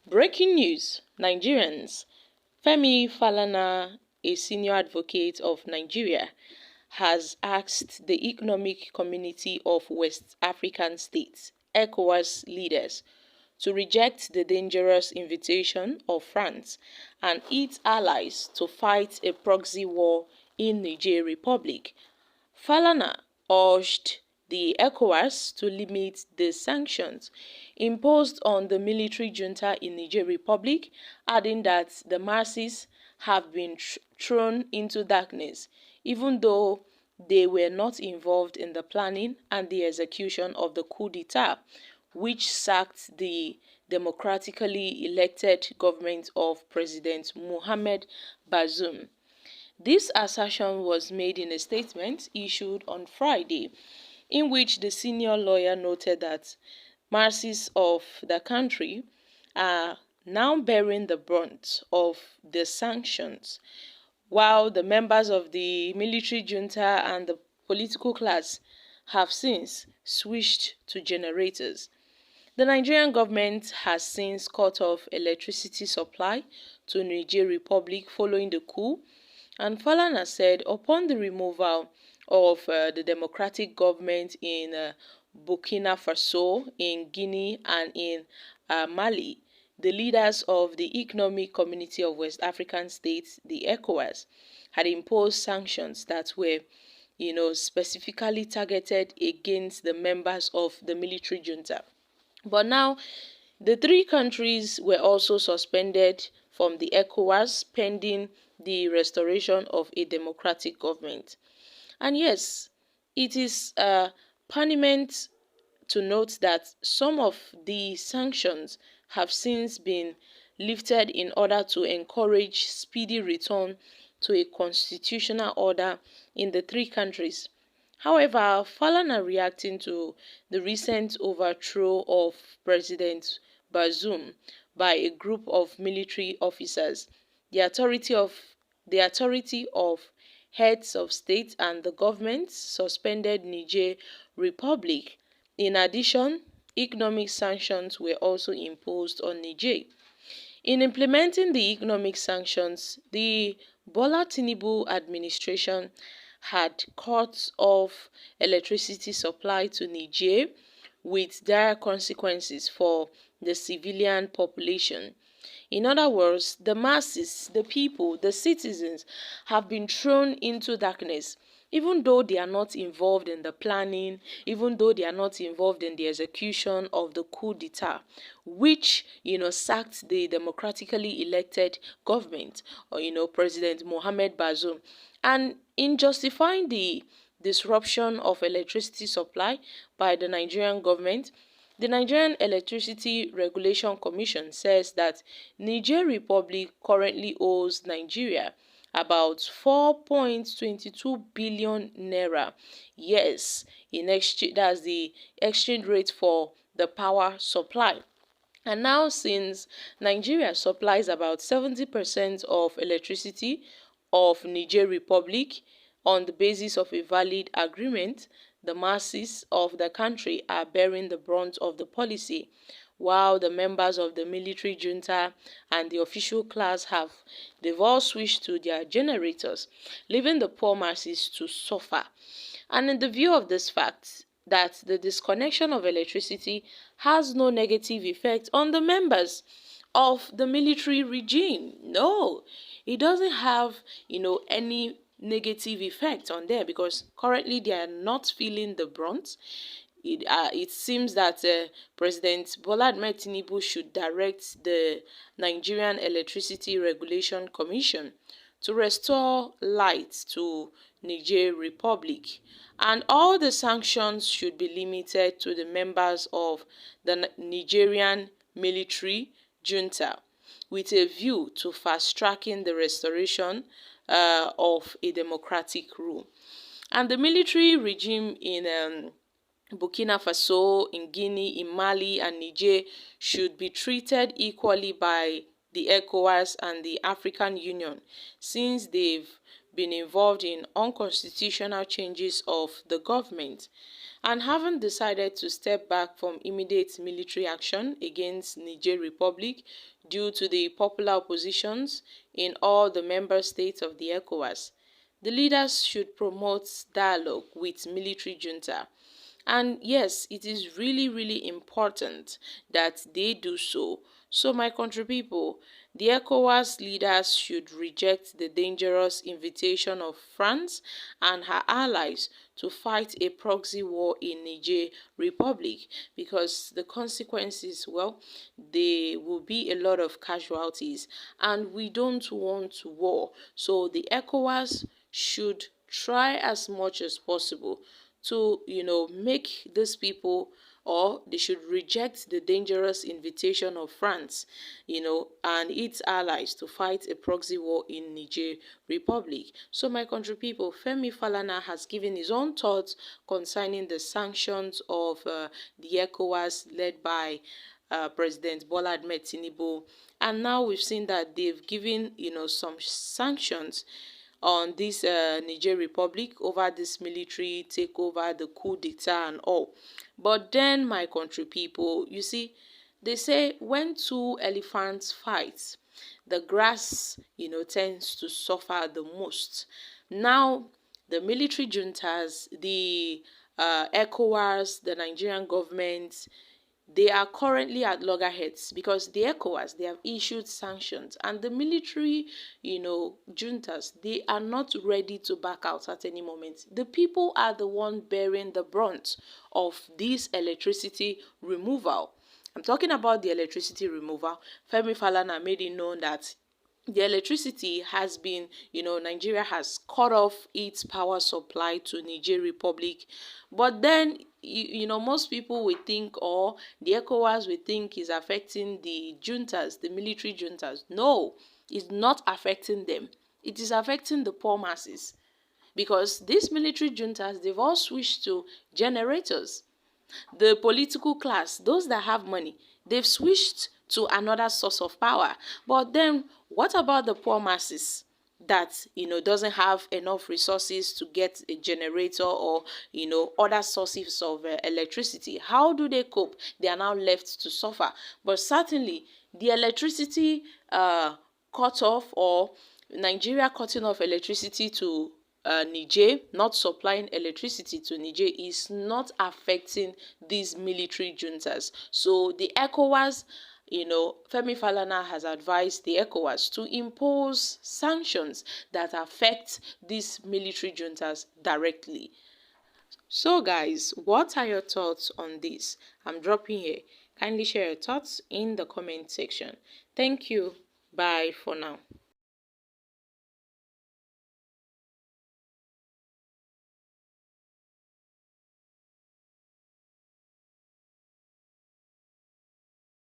Breaking news: Nigerians. Femi Falana, a senior advocate of Nigeria, has asked the Economic Community of West African States (ECOWAS) leaders to reject the dangerous invitation of France and its allies to fight a proxy war in Niger Republic. Falana urged the ECOWAS to limit the sanctions imposed on the military junta in Niger Republic, adding that the masses have been thrown into darkness, even though they were not involved in the planning and the execution of the coup d'etat, which sacked the democratically elected government of President Mohamed Bazoum. This assertion was made in a statement issued on Friday, in which the senior lawyer noted that masses of the country are now bearing the brunt of the sanctions, while the members of the military junta and the political class have since switched to generators. The Nigerian government has since cut off electricity supply to Niger Republic following the coup, and Falana said upon the removal of the democratic government in Burkina Faso, in Guinea, and in Mali, the leaders of the Economic Community of West African States, the ECOWAS, had imposed sanctions that were, specifically targeted against the members of the military junta. But now, the three countries were also suspended from the ECOWAS pending the restoration of a democratic government. And yes, it is pertinent to note that some of the sanctions have since been lifted in order to encourage speedy return to a constitutional order in the three countries. However, Falana, reacting to the recent overthrow of President Bazoum by a group of military officers, the authority of heads of state and the government suspended Niger Republic. In addition, economic sanctions were also imposed on Niger. In implementing the economic sanctions, the Bola Tinubu administration had cut off electricity supply to Niger, with dire consequences for the civilian population. In other words, the masses, the people, the citizens have been thrown into darkness, even though they are not involved in the planning, even though they are not involved in the execution of the coup d'etat, which, sacked the democratically elected government, or, President Mohamed Bazoum. And in justifying the disruption of electricity supply by the Nigerian government, the Nigerian Electricity Regulation Commission says that Niger Republic currently owes Nigeria about 4.22 billion naira. Yes, in exchange, that's the exchange rate for the power supply. And now, since Nigeria supplies about 70% of electricity of Niger Republic on the basis of a valid agreement, the masses of the country are bearing the brunt of the policy, while the members of the military junta and the official class they've all switched to their generators, leaving the poor masses to suffer. And in the view of this fact, that the disconnection of electricity has no negative effect on the members of the military regime. No, it doesn't have, any negative effect on them, because currently they are not feeling the brunt. It seems that President Bola Ahmed Tinubu should direct the Nigerian Electricity Regulation Commission to restore light to Niger Republic, and all the sanctions should be limited to the members of the Nigerian military junta, with a view to fast-tracking the restoration of a democratic rule. And the military regime in Burkina Faso, in Guinea, in Mali, and Niger should be treated equally by the ECOWAS and the African Union, since they've been involved in unconstitutional changes of the government and haven't decided to step back from immediate military action against Niger Republic due to the popular oppositions in all the member states of the ECOWAS. The leaders should promote dialogue with military junta. And yes, it is really, really important that they do so. So, my country people, the ECOWAS leaders should reject the dangerous invitation of France and her allies to fight a proxy war in Niger Republic, because the consequences, well, there will be a lot of casualties and we don't want war. So the ECOWAS should try as much as possible to, make these people, or they should reject the dangerous invitation of France, and its allies to fight a proxy war in Niger Republic. So my country people, Femi Falana has given his own thoughts concerning the sanctions of the ECOWAS led by President Bola Ahmed Tinubu. And now we've seen that they've given, some sanctions on this Niger Republic over this military takeover, the coup d'etat and all. But then, my country people, you see, they say when two elephants fight, the grass, tends to suffer the most. Now, the military juntas, the ECOWAS, the Nigerian government, they are currently at loggerheads because the ECOWAS, they have issued sanctions, and the military, juntas, they are not ready to back out at any moment. The people are the one bearing the brunt of this electricity removal. I'm talking about the electricity removal. Femi Falana made it known that the electricity has been, Nigeria has cut off its power supply to Niger Republic. But then, most people will think, or the ECOWAS will think, is affecting the juntas, the military juntas. No, it's not affecting them. It is affecting the poor masses. Because these military juntas, they've all switched to generators. The political class, those that have money, they've switched to another source of power. But then what about the poor masses that, doesn't have enough resources to get a generator or, other sources of electricity? How do they cope? They are now left to suffer. But certainly the electricity cut off, or Nigeria cutting off electricity to Niger, not supplying electricity to Niger, is not affecting these military juntas. So the ECOWAS, Femi Falana has advised the ECOWAS to impose sanctions that affect these military juntas directly. So guys, what are your thoughts on this? I'm dropping here. Kindly share your thoughts in the comment section. Thank you. Bye for now.